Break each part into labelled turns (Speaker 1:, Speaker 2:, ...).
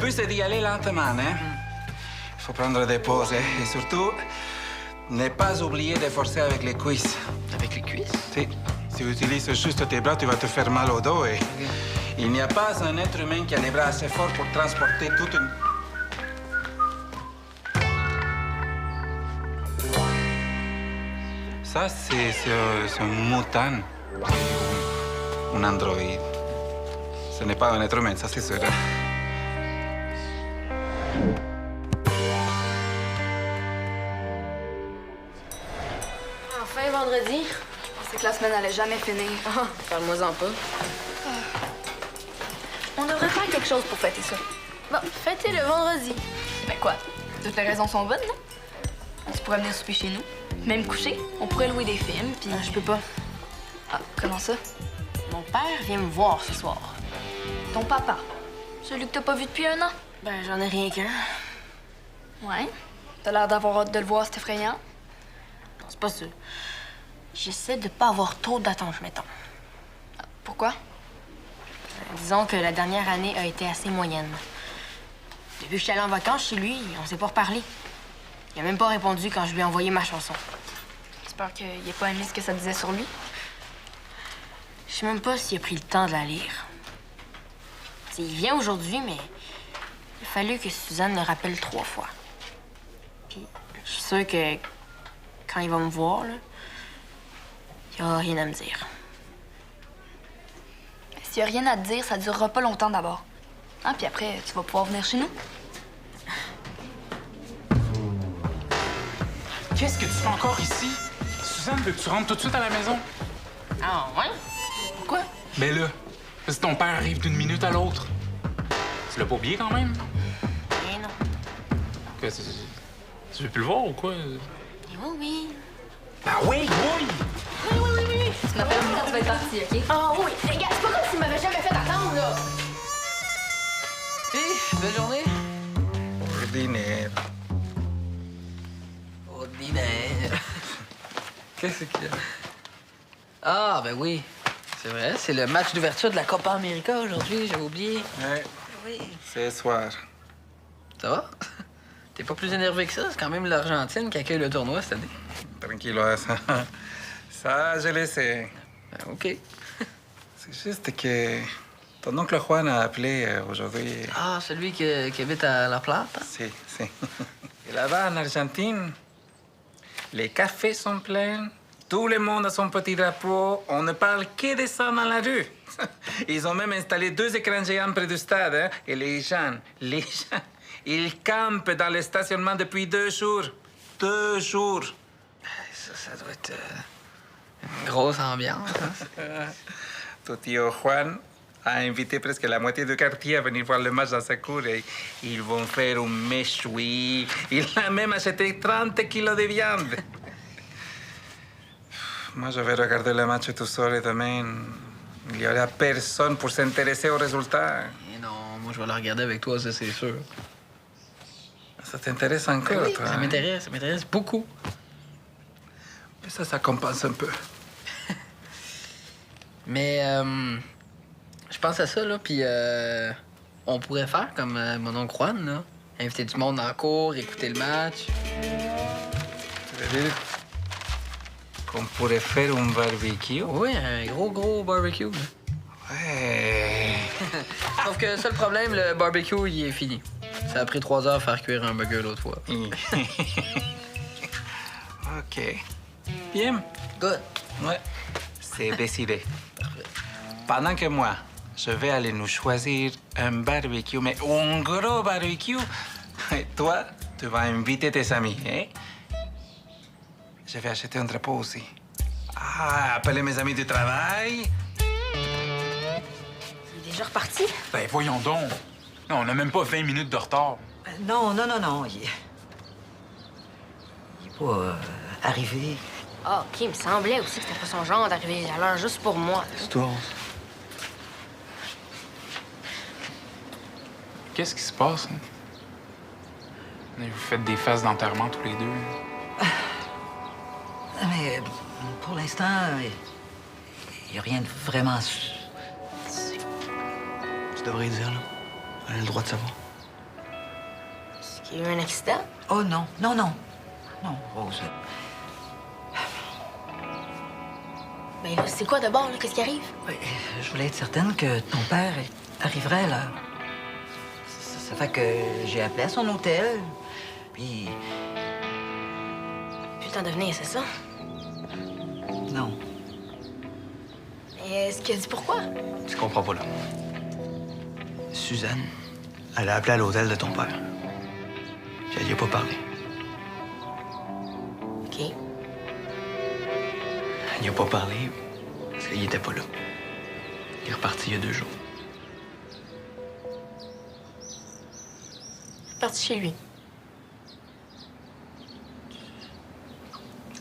Speaker 1: but, c'est d'y aller lentement, hein? Il faut prendre des pauses, hein? Et surtout, ne pas oublier de forcer avec les cuisses.
Speaker 2: Avec les cuisses?
Speaker 1: Si tu utilises juste tes bras, tu vas te faire mal au dos et il n'y a pas un être humain qui a les bras assez forts pour transporter toute une... Ça, c'est un mutant. Un androïde. Ce n'est pas un être humain, ça c'est sûr.
Speaker 3: Enfin, vendredi. Je pensais que la semaine allait jamais finir.
Speaker 4: Ah, parle-moi-en pas.
Speaker 3: On devrait faire quelque chose pour fêter ça. Bon, fêter le vendredi. Ben quoi? Toutes les raisons sont bonnes, non? Tu pourrais venir souper chez nous. Même coucher. On pourrait louer des films, puis...
Speaker 4: Je peux pas.
Speaker 3: Ah, comment ça?
Speaker 4: Mon père vient me voir ce soir.
Speaker 3: Ton papa. Celui que t'as pas vu depuis 1 an.
Speaker 4: Ben, j'en ai rien qu'un.
Speaker 3: Ouais. T'as l'air d'avoir hâte de le voir, c'est effrayant.
Speaker 4: Non, c'est pas ça. J'essaie de pas avoir trop d'attentes, mettons.
Speaker 3: Pourquoi?
Speaker 4: Disons que la dernière année a été assez moyenne. Depuis que je suis allée en vacances chez lui, on s'est pas reparlé. Il a même pas répondu quand je lui ai envoyé ma chanson.
Speaker 3: J'espère qu'il ait pas aimé ce que ça disait sur lui.
Speaker 4: Je sais même pas s'il a pris le temps de la lire. T'sais, il vient aujourd'hui, mais il a fallu que Suzanne le rappelle 3 fois. Puis je suis sûre que quand il va me voir, là, il aura rien à me dire.
Speaker 3: S'il y a rien à te dire, ça durera pas longtemps d'abord. Hein, puis après, tu vas pouvoir venir chez nous.
Speaker 5: Qu'est-ce que tu fais encore ici? Suzanne veut que tu rentres tout de suite à la maison.
Speaker 4: Ah, ouais? Pourquoi?
Speaker 5: Mais là, si ton père arrive d'une minute à l'autre, tu l'as pas oublié quand même?
Speaker 4: Eh non.
Speaker 5: Que, tu veux plus le voir ou quoi?
Speaker 4: Eh oui, oui.
Speaker 5: Ah oui, oui!
Speaker 3: Tu m'appelles quand tu vas être parti, OK?
Speaker 4: Ah oui, les gars, c'est pas comme s'il m'avait jamais fait attendre, là.
Speaker 2: Hey, belle journée.
Speaker 1: Ordinaire.
Speaker 2: Ordinaire. Qu'est-ce qu'il y a? Ah, ben oui. C'est vrai, c'est le match d'ouverture de la Copa América aujourd'hui, j'avais oublié.
Speaker 1: Ouais,
Speaker 2: Oui.
Speaker 1: c'est ce soir.
Speaker 2: Ça va? T'es pas plus énervé que ça? C'est quand même l'Argentine qui accueille le tournoi cette année.
Speaker 1: Tranquillo, ça. Ça, je le sais.
Speaker 2: Ben, OK.
Speaker 1: C'est juste que ton oncle Juan a appelé aujourd'hui.
Speaker 2: Ah, celui qui habite à La Plata?
Speaker 1: Si, si. Et là-bas, en Argentine, les cafés sont pleins. Tout le monde a son petit drapeau. On ne parle que de ça dans la rue. Ils ont même installé 2 écrans géants près du stade. Hein? Et les gens, ils campent dans le stationnement depuis 2 jours. 2 jours.
Speaker 2: Ça doit être une grosse ambiance. Hein?
Speaker 1: Ton tio Juan a invité presque la moitié du quartier à venir voir le match dans sa cour et ils vont faire un méchoui. Il a même acheté 30 kilos de viande. Moi, je vais regarder le match tout seul et demain, il n'y aura personne pour s'intéresser aux résultats.
Speaker 2: Et non, moi je vais la regarder avec toi, ça c'est sûr.
Speaker 1: Ça t'intéresse encore,
Speaker 2: Oui,
Speaker 1: toi?
Speaker 2: ça m'intéresse beaucoup.
Speaker 1: Mais ça compense un peu.
Speaker 2: Mais je pense à ça, là, puis on pourrait faire comme mon oncle Juan, là. Inviter du monde dans la cour, écouter le match.
Speaker 1: Tu veux dire qu'on pourrait faire un barbecue?
Speaker 2: Oui, un gros barbecue, là.
Speaker 1: Ouais.
Speaker 2: Sauf que seul problème, le barbecue, il est fini. Ça a pris 3 heures à faire cuire un burger l'autre fois.
Speaker 1: OK. Bien.
Speaker 2: Good.
Speaker 1: Ouais. C'est décidé. Pendant que moi, je vais aller nous choisir un barbecue, mais un gros barbecue, et toi, tu vas inviter tes amis, hein? Je vais acheter un drapeau aussi. Ah, appeler mes amis du travail.
Speaker 4: Il est déjà reparti?
Speaker 5: Ben voyons donc. Non, on n'a même pas 20 minutes de retard.
Speaker 6: Non. Il est pas arrivé.
Speaker 4: Ah, OK, il me semblait aussi que c'était pas son genre d'arriver à l'heure juste pour moi.
Speaker 2: C'est toi.
Speaker 5: Qu'est-ce qui se passe? Hein? Vous faites des faces d'enterrement tous les deux.
Speaker 6: Mais pour l'instant, il n'y a rien de vraiment...
Speaker 2: Tu devrais dire, là. Elle a le droit de savoir.
Speaker 4: Il y a eu un accident?
Speaker 6: Oh non, non, non. Non, Rose.
Speaker 4: Ben là, c'est quoi d'abord, là? Qu'est-ce qui arrive?
Speaker 6: Oui, je voulais être certaine que ton père arriverait à l'heure. Ça fait que j'ai appelé à son hôtel, puis...
Speaker 4: Plus le temps de venir, c'est ça?
Speaker 6: Non.
Speaker 4: Mais est-ce qu'il a dit pourquoi?
Speaker 7: Tu comprends pas, là. Suzanne, elle a appelé à l'hôtel de ton père. Puis elle y a pas parlé.
Speaker 4: OK.
Speaker 7: Elle y a pas parlé parce qu'il était pas là. Il est reparti il y a 2 jours.
Speaker 4: Parti chez lui.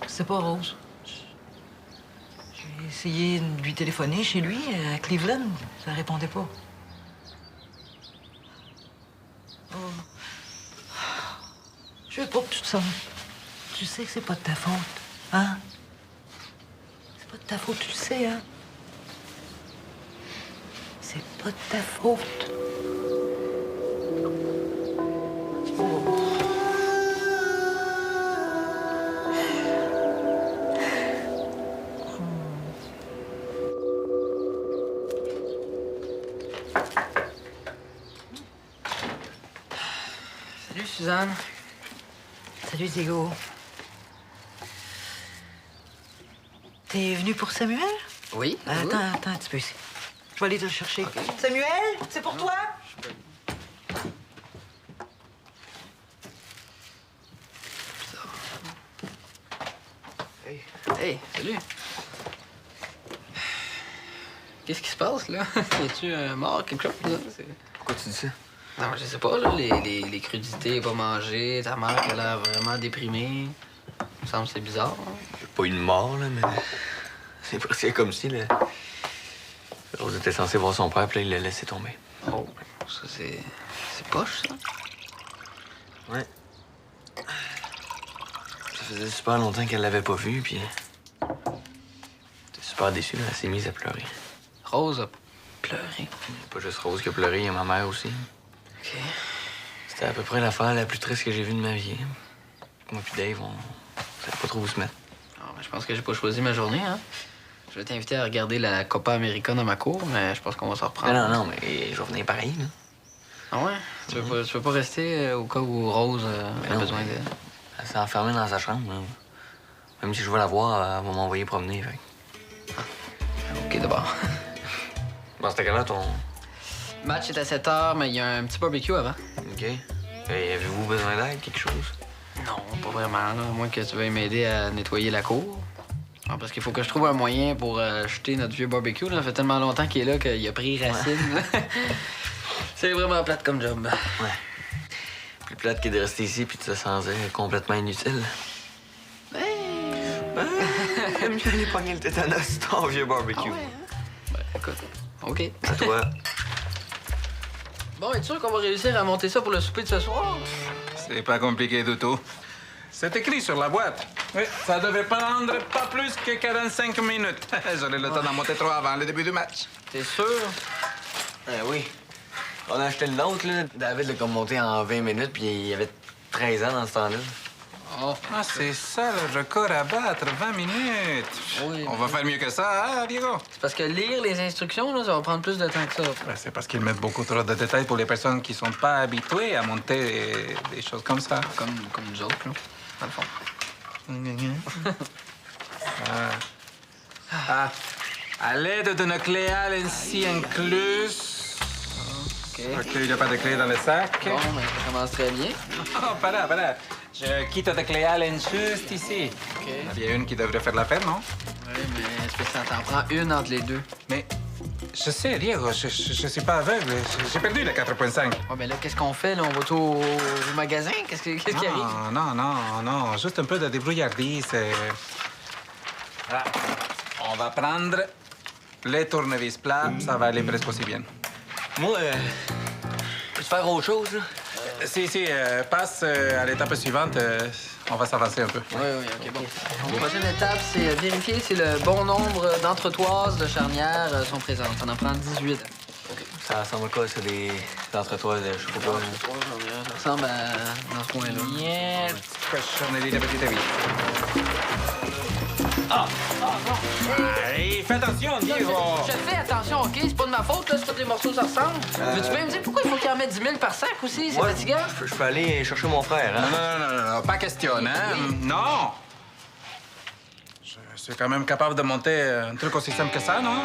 Speaker 6: C'est pas Rose. J'ai essayé de lui téléphoner chez lui, à Cleveland. Ça répondait pas. Oh. Je veux pas que tu te sentes. Tu sais que c'est pas de ta faute, hein? C'est pas de ta faute, tu le sais, hein? C'est pas de ta faute.
Speaker 2: Salut, Suzanne.
Speaker 6: Salut, Diego. T'es venu pour Samuel?
Speaker 2: Oui?
Speaker 6: Attends un petit peu ici. Je vais aller te le chercher. Samuel, c'est pour toi?
Speaker 2: Hey, salut. Qu'est-ce qui se passe, là? Es-tu mort, quelque chose, là?
Speaker 7: Pourquoi tu dis ça?
Speaker 2: Non, je sais pas, là, les crudités pas mangées, ta mère qui a l'air vraiment déprimée. Il me semble que c'est bizarre. Hein?
Speaker 7: J'ai pas eu de mort, là, mais... C'est presque comme si, là... Rose était censée voir son père, puis là, il l'a laissé tomber.
Speaker 2: Oh, ça, c'est poche, ça.
Speaker 7: Ouais. Ça faisait super longtemps qu'elle l'avait pas vu, puis... J'étais super déçu, là. Elle s'est mise à pleurer.
Speaker 2: Rose a pleuré.
Speaker 7: Pas juste Rose qui a pleuré, il y a ma mère aussi.
Speaker 2: OK.
Speaker 7: C'était à peu près l'affaire la plus triste que j'ai vue de ma vie. Moi puis Dave, on savait pas trop où se mettre.
Speaker 2: Ah, ben, je pense que j'ai pas choisi ma journée, hein. Je vais t'inviter à regarder la Copa América dans ma cour, mais je pense qu'on va s'en reprendre.
Speaker 7: Non, mais je vais venir pareil, là.
Speaker 2: Ah ouais? Tu veux pas rester au cas où Rose a
Speaker 7: non,
Speaker 2: besoin de...
Speaker 7: Elle s'est enfermée dans sa chambre, là. Même si je veux la voir, elle va m'envoyer promener, fait.
Speaker 2: OK, d'abord.
Speaker 7: Bon, c'était quelle heure ton...
Speaker 2: Le match est à 7 h, mais il y a un petit barbecue avant.
Speaker 7: OK. Et avez-vous besoin d'aide, quelque chose?
Speaker 2: Non, pas vraiment, là. À moins que tu veuilles m'aider à nettoyer la cour. Ah, parce qu'il faut que je trouve un moyen pour jeter notre vieux barbecue. Là. Ça fait tellement longtemps qu'il est là qu'il a pris racine. Ouais. C'est vraiment plate comme job.
Speaker 7: Ouais. Plus plate que de rester ici puis de se sentir complètement inutile. J'aime mieux aller pogner le tétanos ton vieux barbecue.
Speaker 2: Ah ouais, hein? Ben, écoute, OK.
Speaker 7: À toi.
Speaker 2: Bon, es-tu sûr qu'on va réussir à monter ça pour le souper de ce soir?
Speaker 1: C'est pas compliqué du tout. C'est écrit sur la boîte. Oui, ça devait prendre pas plus que 45 minutes. J'aurai le temps d'en monter 3 avant le début du match.
Speaker 2: T'es sûr?
Speaker 7: Oui. On a acheté le nôtre, là. David l'a comme monté en 20 minutes, puis il avait 13 ans dans ce temps-là.
Speaker 2: Oh.
Speaker 1: Ah, c'est ça le record à battre, 20 minutes.
Speaker 2: Oui,
Speaker 1: On va faire mieux que ça, hein, Diego?
Speaker 2: C'est parce que lire les instructions, là, ça va prendre plus de temps que ça.
Speaker 1: Ben, c'est parce qu'ils mettent beaucoup trop de détails pour les personnes qui sont pas habituées à monter des choses comme ça.
Speaker 2: Comme nous autres, là, dans le fond.
Speaker 1: Ah. À l'aide de nos clés ainsi incluses.
Speaker 2: OK.
Speaker 1: OK, il n'y a pas de clé dans le sac.
Speaker 2: Bon, ben, ça commence très bien.
Speaker 1: Oh, para. Je quitte de clé Allen juste ici.
Speaker 2: OK.
Speaker 1: Il y a une qui devrait faire l'affaire, non?
Speaker 2: Oui, mais c'est parce que ça t'en prend une entre les deux.
Speaker 1: Mais je sais, Diego, je suis pas aveugle. J'ai perdu le 4.5.
Speaker 2: Ouais, ben là, qu'est-ce qu'on fait, là? On va au magasin? Qu'est-ce qui arrive?
Speaker 1: Non. Juste un peu de débrouillardise. Ah, on va prendre les tournevis plats. Ça va aller presque aussi bien.
Speaker 7: Moi, peux-tu faire autre chose, là?
Speaker 1: Si, passe à l'étape suivante. On va s'avancer un peu.
Speaker 2: Oui, OK, bon. La prochaine étape, c'est vérifier si le bon nombre d'entretoises de charnières sont présentes. On en prend 18.
Speaker 7: Ça ressemble à quoi, ça, des entretoises, je sais pas quoi.
Speaker 2: Ça ressemble à... dans ce coin-là.
Speaker 1: Niet personalidad petita vida. Allez, fais attention, Diego!
Speaker 2: Je fais attention, OK? C'est pas de ma faute, là, si tous les morceaux se ressemblent. Veux-tu bien me dire pourquoi il faut qu'il en mette 10 000 par sac aussi? C'est fatigant?
Speaker 7: Je peux aller chercher mon frère, hein?
Speaker 1: Non, pas question, hein? Non! Je suis quand même capable de monter un truc aussi simple que ça, non?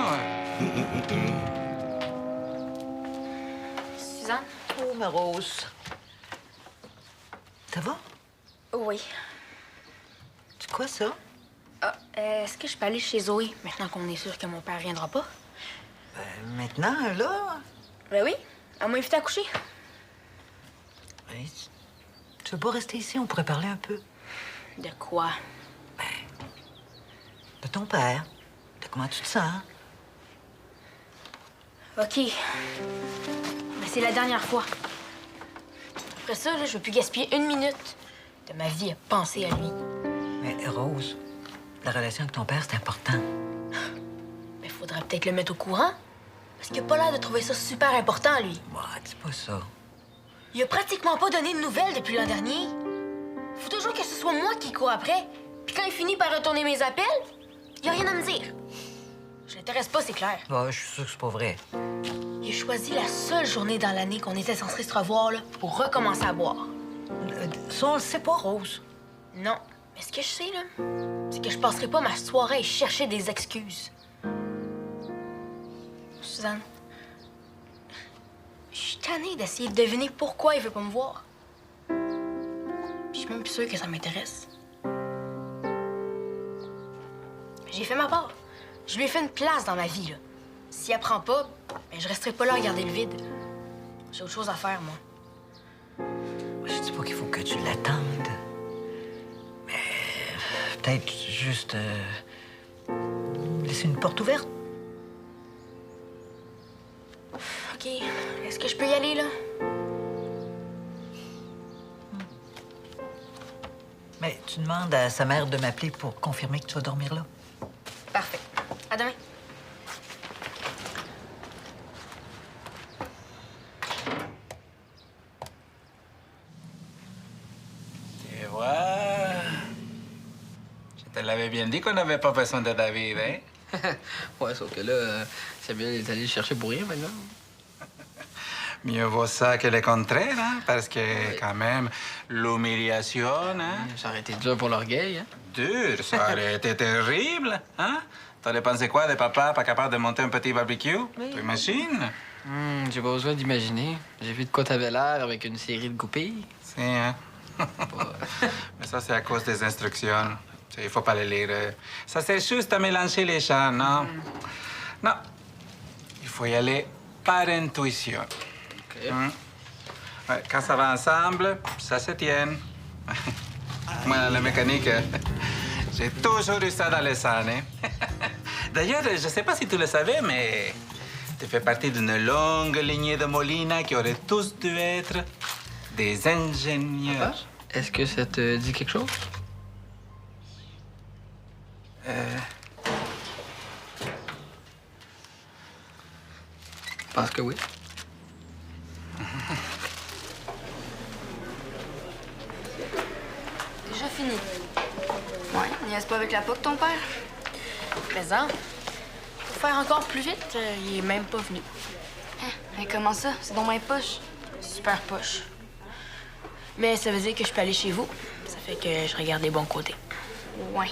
Speaker 4: Suzanne?
Speaker 6: Oh, ma Rose. Ça va?
Speaker 4: Oui.
Speaker 6: C'est quoi ça?
Speaker 4: Ah, est-ce que je peux aller chez Zoé, maintenant qu'on est sûr que mon père viendra pas?
Speaker 6: Maintenant, là?
Speaker 4: Ben oui. Elle m'a invité à coucher.
Speaker 6: Oui. Tu veux pas rester ici? On pourrait parler un peu.
Speaker 4: De quoi?
Speaker 6: De ton père. De comment tu te sens?
Speaker 4: OK. Mais c'est la dernière fois. Après ça, là, je veux plus gaspiller une minute de ma vie à penser à lui.
Speaker 6: Mais Rose, la relation avec ton père, c'est important.
Speaker 4: Mais faudrait peut-être le mettre au courant. Parce qu'il a pas l'air de trouver ça super important, lui.
Speaker 6: Bah, dis pas ça.
Speaker 4: Il a pratiquement pas donné de nouvelles depuis l'an dernier. Faut toujours que ce soit moi qui cours après. Puis quand il finit par retourner mes appels, il a rien à me dire. Je l'intéresse pas, c'est clair.
Speaker 6: Bah, je suis sûr que c'est pas vrai.
Speaker 4: Il a choisi la seule journée dans l'année qu'on était censé se revoir là, pour recommencer à boire.
Speaker 6: Ça, on le sait pas, Rose.
Speaker 4: Non. Mais ce que je sais, là, c'est que je passerai pas ma soirée à chercher des excuses. Suzanne, je suis tannée d'essayer de deviner pourquoi il veut pas me voir. Puis je suis même plus sûre que ça m'intéresse. J'ai fait ma part. Je lui ai fait une place dans ma vie, là. S'il apprend pas, ben, je resterai pas là à regarder le vide. J'ai autre chose à faire, moi.
Speaker 6: Je dis pas qu'il faut que tu l'attendes. Mais peut-être juste laisser une porte ouverte.
Speaker 4: OK. Est-ce que je peux y aller, là?
Speaker 6: Mais tu demandes à sa mère de m'appeler pour confirmer que tu vas dormir là.
Speaker 4: Parfait. À demain.
Speaker 1: Tu vois? Je te l'avais bien dit qu'on n'avait pas besoin de David, hein?
Speaker 2: Ouais, sauf que là, Samuel est allé le chercher pour rien maintenant.
Speaker 1: Mieux vaut ça que le contraire, hein? Parce que, quand même, l'humiliation, hein?
Speaker 2: Ça aurait été dur pour l'orgueil, hein?
Speaker 1: Dur, ça aurait été terrible, hein? T'aurais pensé quoi de papa pas capable de monter un petit barbecue? Tu imagines?
Speaker 2: J'ai pas besoin d'imaginer. J'ai vu de quoi t'avais l'air avec une série de goupilles.
Speaker 1: Si, hein? Mais ça, c'est à cause des instructions. Il faut pas les lire. Ça sert juste à mélanger les chants, non? Non. Il faut y aller par intuition.
Speaker 2: OK.
Speaker 1: Ouais, quand ça va ensemble, ça se tient. Moi, la mécanique, j'ai toujours eu ça dans les sangs. Hein? D'ailleurs, je sais pas si tu le savais, mais tu fais partie d'une longue lignée de Molina qui auraient tous dû être des ingénieurs.
Speaker 2: Est-ce que ça te dit quelque chose? Je pense que oui.
Speaker 3: Déjà fini. Ouais, niaise pas avec la POC, ton père?
Speaker 4: Mais ça, pour faire encore plus vite, il est même pas venu.
Speaker 3: Mais comment ça? C'est dans ma poche.
Speaker 4: Super poche. Mais ça veut dire que je peux aller chez vous. Ça fait que je regarde les bons côtés.
Speaker 3: Ouais.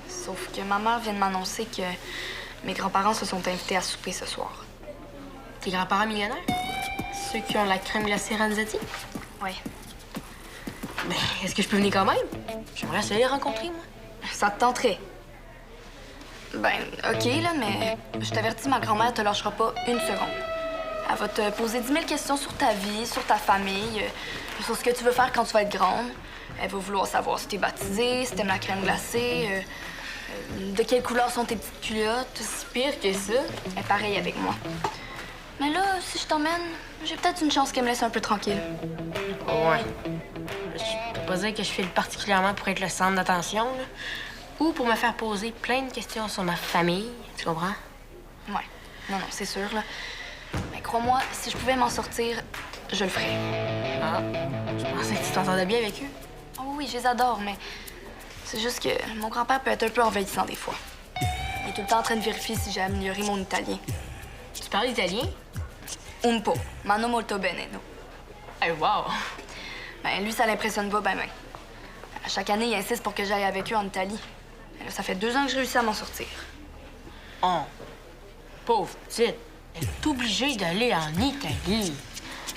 Speaker 3: Sauf que ma mère vient de m'annoncer que mes grands-parents se sont invités à souper ce soir.
Speaker 4: Tes grands-parents millionnaires? Ceux qui ont la crème glacée Ranzetti?
Speaker 3: Ouais.
Speaker 4: Mais est-ce que je peux venir quand même? J'aimerais essayer de les rencontrer, moi.
Speaker 3: Ça te tenterait? Ben, OK, là, mais je t'avertis, ma grand-mère te lâchera pas une seconde. Elle va te poser 10 000 questions sur ta vie, sur ta famille, sur ce que tu veux faire quand tu vas être grande. Elle va vouloir savoir si t'es baptisée, si t'aimes la crème glacée, de quelle couleur sont tes petites culottes.
Speaker 4: Si pire que ça.
Speaker 3: Elle est pareille avec moi. Mais là, si je t'emmène, j'ai peut-être une chance qu'elle me laisse un peu tranquille.
Speaker 4: Ouais. Je peux pas dire que je file particulièrement pour être le centre d'attention, là. Ou pour me faire poser plein de questions sur ma famille. Tu comprends?
Speaker 3: Ouais. Non, c'est sûr, là. Mais crois-moi, si je pouvais m'en sortir, je le ferais.
Speaker 4: Ah, je pensais que tu t'entendais bien avec eux.
Speaker 3: Oh oui, je les adore, mais c'est juste que mon grand-père peut être un peu envahissant des fois. Il est tout le temps en train de vérifier si j'ai amélioré mon italien.
Speaker 4: Tu parles italien?
Speaker 3: Un po, ma non molto bene, no.
Speaker 4: Hey, wow!
Speaker 3: Ben, lui, ça l'impressionne pas, ben. À chaque année, il insiste pour que j'aille avec eux en Italie. Mais là, ça fait 2 ans que je réussis à m'en sortir.
Speaker 4: Oh, pauvre petite. Elle est obligée d'aller en Italie.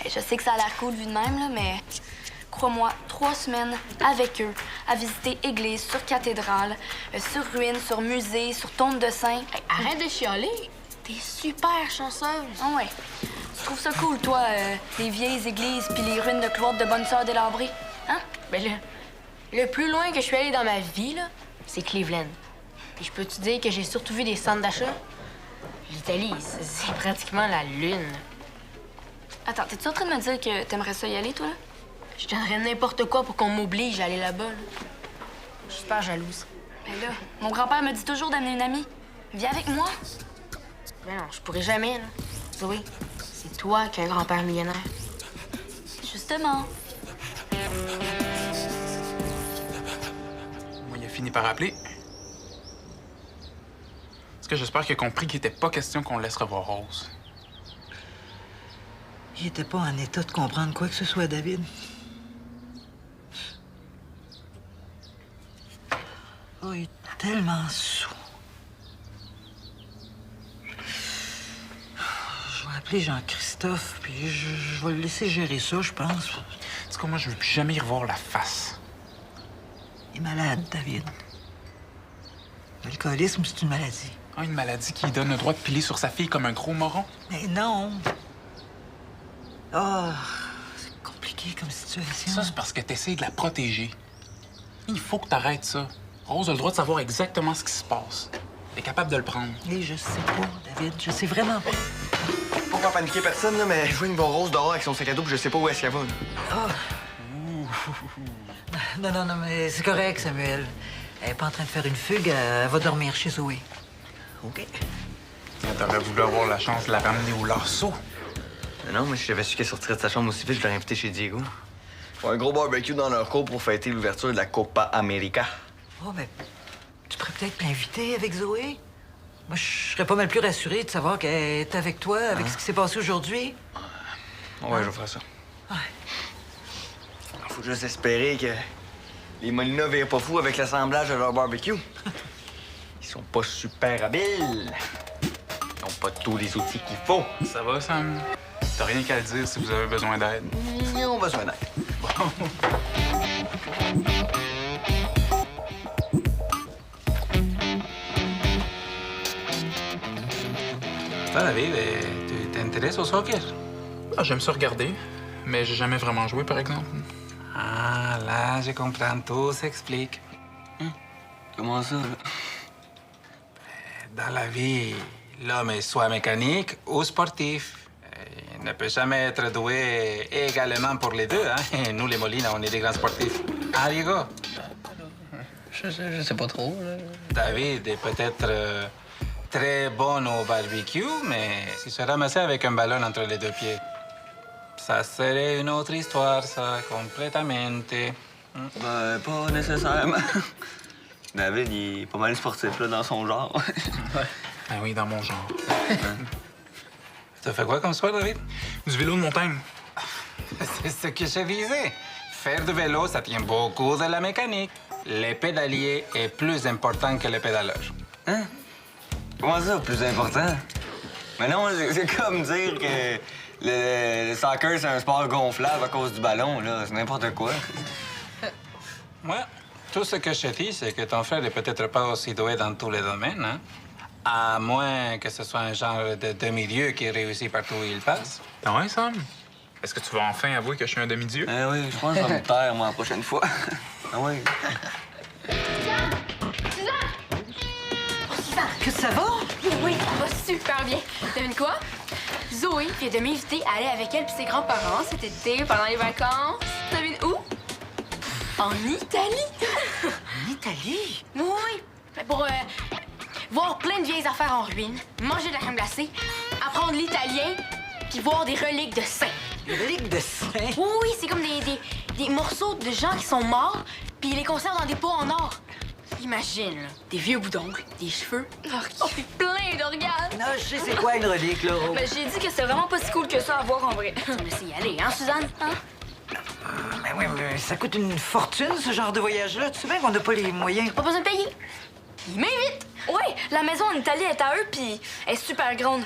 Speaker 3: Et je sais que ça a l'air cool vu de même, là, mais crois-moi, 3 semaines avec eux, à visiter église sur cathédrale, sur ruines, sur musée, sur tombe de saints.
Speaker 4: Hey, arrête de chialer. T'es super chanceuse.
Speaker 3: Ah ouais. Tu trouves ça cool, toi, les vieilles églises puis les ruines de cloîtres de bonnes sœurs délabrées? Hein?
Speaker 4: Ben là, le plus loin que je suis allée dans ma vie, là, c'est Cleveland. Puis je peux te dire que j'ai surtout vu des centres d'achat? L'Italie, c'est pratiquement la lune.
Speaker 3: Attends, t'es-tu en train de me dire que t'aimerais ça y aller, toi, là?
Speaker 4: Je donnerais n'importe quoi pour qu'on m'oblige à aller là-bas. Là. Je suis super jalouse.
Speaker 3: Mais là, mon grand-père me dit toujours d'amener une amie. Viens avec moi.
Speaker 4: Mais non, je pourrais jamais, là. Zoé, c'est toi qui as un grand-père millionnaire.
Speaker 3: Justement.
Speaker 5: Moi, il a fini par appeler. Est-ce que j'espère qu'il a compris qu'il était pas question qu'on le laisse revoir Rose?
Speaker 6: Il était pas en état de comprendre quoi que ce soit, David. Oh, il est tellement saoul. Je vais appeler Jean-Christophe, puis je vais le laisser gérer ça, je pense.
Speaker 5: Tu sais quoi, moi, je veux plus jamais y revoir la face.
Speaker 6: Il est malade, David. L'alcoolisme, c'est une maladie.
Speaker 5: Ah, une maladie qui lui donne le droit de piler sur sa fille comme un gros moron?
Speaker 6: Mais non! Ah, c'est compliqué comme situation.
Speaker 5: Ça, c'est parce que t'essayes de la protéger. Il faut que t'arrêtes ça. Rose a le droit de savoir exactement ce qui se passe. Elle est capable de le prendre.
Speaker 6: Et je sais pas, David, je sais vraiment pas.
Speaker 7: Pas pour paniquer personne, là, mais je vois une bonne Rose dehors avec son sac à dos, puis je sais pas où est-ce qu'elle va. Là.
Speaker 6: Ah! Non, mais c'est correct, Samuel. Elle est pas en train de faire une fugue, elle va dormir chez Zoé. OK?
Speaker 5: T'aurais voulu avoir la chance de la ramener au lasso.
Speaker 7: Non, mais si j'avais su qu'elle sortirait de sa chambre aussi vite, je l'aurais invité chez Diego. Pour un gros barbecue dans leur cour pour fêter l'ouverture de la Copa América.
Speaker 6: Oh, mais tu pourrais peut-être l'inviter avec Zoé? Moi, je serais pas mal plus rassuré de savoir qu'elle est avec toi, avec ce qui s'est passé aujourd'hui.
Speaker 7: Ouais, je vais faire ça.
Speaker 6: Ouais.
Speaker 7: Faut juste espérer que les Molina virent pas fous avec l'assemblage de leur barbecue. Ils sont pas super habiles. Ils ont pas tous les outils qu'il faut.
Speaker 5: Ça va, Sam? T'as rien qu'à le dire si vous avez besoin d'aide.
Speaker 7: Ils ont besoin d'aide.
Speaker 1: Toi, David, tu t'intéresses au soccer?
Speaker 5: Ah, j'aime ça regarder, mais j'ai jamais vraiment joué, par exemple.
Speaker 1: Ah, là, je comprends. Tout s'explique.
Speaker 7: Comment ça, là?
Speaker 1: Dans la vie, l'homme est soit mécanique ou sportif. Il ne peut jamais être doué également pour les deux, hein? Et nous, les Molina, on est des grands sportifs. Ah, Diego?
Speaker 2: Je sais pas trop, là.
Speaker 1: David est peut-être très bon au barbecue, mais s'il se ramassait avec un ballon entre les 2 pieds, ça serait une autre histoire, ça, complètement.
Speaker 7: Ben, pas nécessairement. David, il est pas mal sportif, là, dans son genre.
Speaker 5: Ah oui, dans mon genre.
Speaker 1: Tu fais quoi comme sport, David?
Speaker 5: Du vélo de montagne.
Speaker 1: C'est ce que je visais. Faire du vélo, ça tient beaucoup de la mécanique. Le pédalier est plus important que le pédaleur.
Speaker 7: Hein? Comment ça, plus important? Mais non, c'est comme dire que le soccer, c'est un sport gonflable à cause du ballon, là. C'est n'importe quoi.
Speaker 1: Moi, tout ce que je te dis, c'est que ton frère est peut-être pas aussi doué dans tous les domaines, hein? À moins que ce soit un genre de demi-dieu qui réussit partout où il passe.
Speaker 5: Ah ouais, Sam? Est-ce que tu vas enfin avouer que je suis un demi-dieu?
Speaker 7: Eh oui, je pense que je vais me taire, moi, la prochaine fois. Ah oui.
Speaker 6: Que ça va?
Speaker 4: Oui, ça va super bien. Devine quoi? Zoé vient de m'inviter à aller avec elle et ses grands-parents cet été pendant les vacances. Devine où? En Italie.
Speaker 6: En Italie?
Speaker 4: Oui, pour voir plein de vieilles affaires en ruine, manger de la crème glacée, apprendre l'italien, puis voir des reliques de saints.
Speaker 6: Des reliques de saint?
Speaker 4: Oui, oui, c'est comme des morceaux de gens qui sont morts, puis ils les conservent dans des pots en or. Imagine, là, des vieux boudoncles, des cheveux.
Speaker 3: Oh, puis plein d'organes.
Speaker 6: Non, je sais c'est quoi une relique, là, Rose.
Speaker 3: Ben, j'ai dit que c'est vraiment pas si cool que ça à voir en vrai.
Speaker 4: On essaie d'y aller, hein, Suzanne? Hein?
Speaker 6: Mais oui, mais ça coûte une fortune, ce genre de voyage-là. Tu sais bien qu'on n'a pas les moyens.
Speaker 4: Pas besoin de payer. Ils m'invitent.
Speaker 3: Ouais, la maison en Italie est à eux, puis elle est super grande.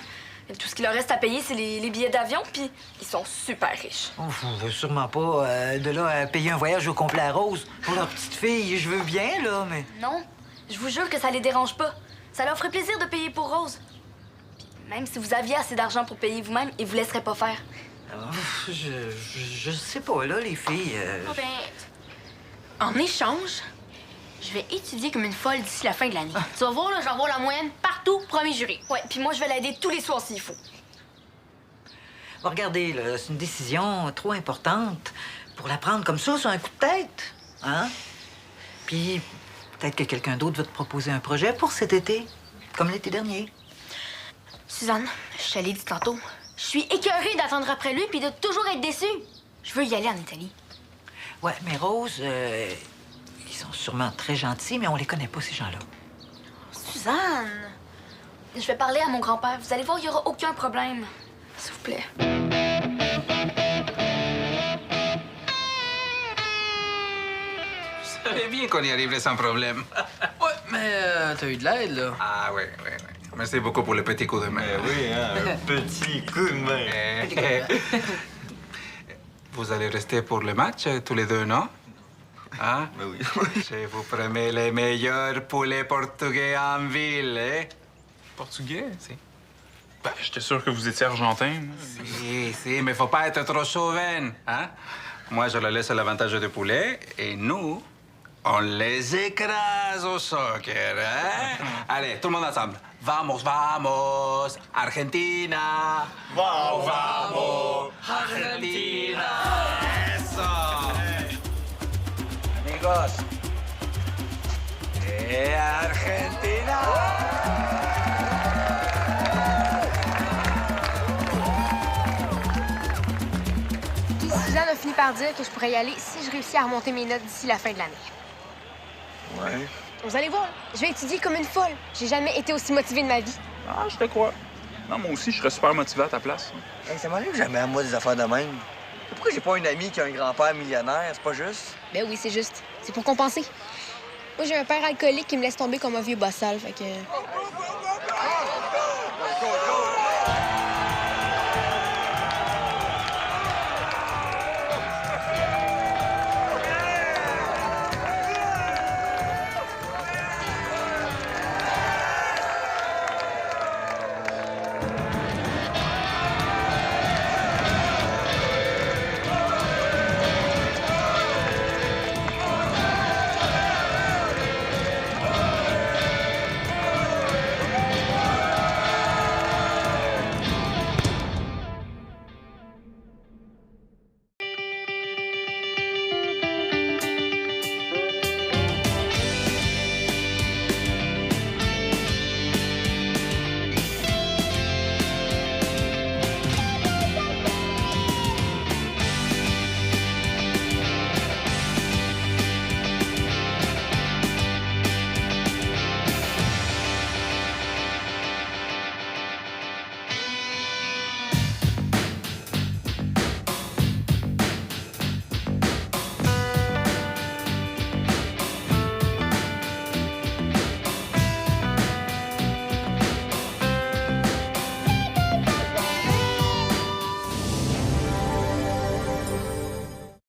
Speaker 3: Tout ce qu'il leur reste à payer, c'est les billets d'avion, puis ils sont super riches.
Speaker 6: Ouf, on veut sûrement pas de là à payer un voyage au complet à Rose. Pour leur petite fille, je veux bien, là, mais...
Speaker 3: Non, je vous jure que ça les dérange pas. Ça leur ferait plaisir de payer pour Rose. Puis même si vous aviez assez d'argent pour payer vous-même, ils vous laisseraient pas faire.
Speaker 6: Ouf, je sais pas, là, les filles.
Speaker 4: Ah ben, en échange, je vais étudier comme une folle d'ici la fin de l'année. Tu vas voir, là, je vais avoir la moyenne partout, premier juré.
Speaker 3: Ouais, puis moi, je vais l'aider tous les soirs s'il faut.
Speaker 6: Bon, regardez, là, c'est une décision trop importante pour la prendre comme ça, sur un coup de tête. Hein? Puis, peut-être que quelqu'un d'autre va te proposer un projet pour cet été, comme l'été dernier.
Speaker 4: Suzanne, je te l'ai dit tantôt, je suis écœurée d'attendre après lui puis de toujours être déçue. Je veux y aller en Italie.
Speaker 6: Ouais, mais Rose, ils sont sûrement très gentils, mais on les connaît pas, ces gens-là.
Speaker 4: Suzanne!
Speaker 3: Je vais parler à mon grand-père. Vous allez voir, il n'y aura aucun problème. S'il vous plaît.
Speaker 1: Je savais bien qu'on y arriverait sans problème.
Speaker 2: Ouais, mais t'as eu de l'aide, là.
Speaker 1: Ah oui, oui, oui. Merci beaucoup pour le petit coup de main.
Speaker 7: oui, hein, un petit coup de main.
Speaker 1: Vous allez rester pour le match, tous les deux, non? Hein?
Speaker 7: Ben oui.
Speaker 1: Je vous promets les meilleurs poulets portugais en ville, hein?
Speaker 5: Portugais? Ben, j'étais sûr que vous étiez argentin. moi.
Speaker 1: Si, mais faut pas être trop chauvin, hein? Moi, je leur laisse l'avantage du poulet et nous, on les écrase au soccer, hein? Allez, tout le monde ensemble. Vamos, vamos, Argentina.
Speaker 7: Vamos,
Speaker 1: vamos, Argentina. Eso. Amigos. Argentina.
Speaker 8: Suzanne a fini par dire que je pourrais y aller si je réussis à remonter mes notes d'ici la fin de l'année.
Speaker 7: Ouais.
Speaker 8: Vous allez voir, je vais étudier comme une folle. J'ai jamais été aussi motivée de ma vie.
Speaker 5: Ah, je te crois. Non, moi aussi, je serais super motivé à ta place.
Speaker 7: Hey, ça m'arrive jamais à moi des affaires de même. Pourquoi j'ai pas une amie qui a un grand-père millionnaire? C'est pas juste.
Speaker 8: Ben oui, c'est juste. C'est pour compenser. Moi, j'ai un père alcoolique qui me laisse tomber comme un vieux bossal, fait que...